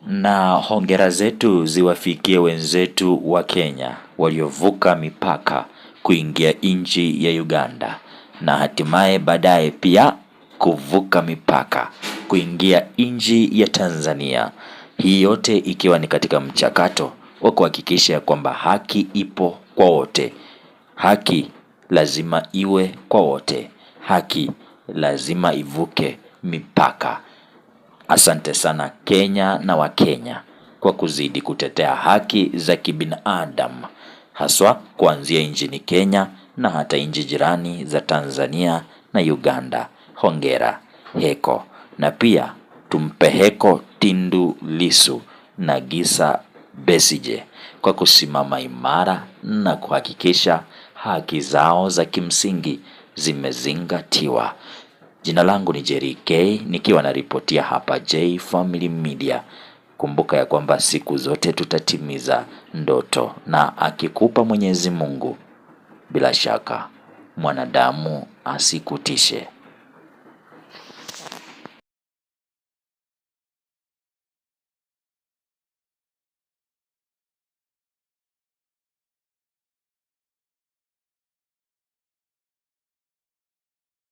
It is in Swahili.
Na hongera zetu ziwafikie wenzetu wa Kenya waliovuka mipaka kuingia nchi ya Uganda na hatimaye baadaye pia kuvuka mipaka kuingia nchi ya Tanzania. Hii yote ikiwa ni katika mchakato wa kuhakikisha kwamba haki ipo kwa wote. Haki lazima iwe kwa wote. Haki lazima ivuke mipaka. Asante sana Kenya na Wakenya kwa kuzidi kutetea haki za kibinadamu, haswa kuanzia nchini Kenya na hata nchi jirani za Tanzania na Uganda. Hongera, heko. Na pia tumpe heko Tundu Lissu na Kizza Besigye kwa kusimama imara na kuhakikisha haki zao za kimsingi zimezingatiwa. Jina langu ni Jerry K, nikiwa naripotia hapa J Family Media. Kumbuka ya kwamba siku zote tutatimiza ndoto, na akikupa Mwenyezi Mungu, bila shaka mwanadamu asikutishe.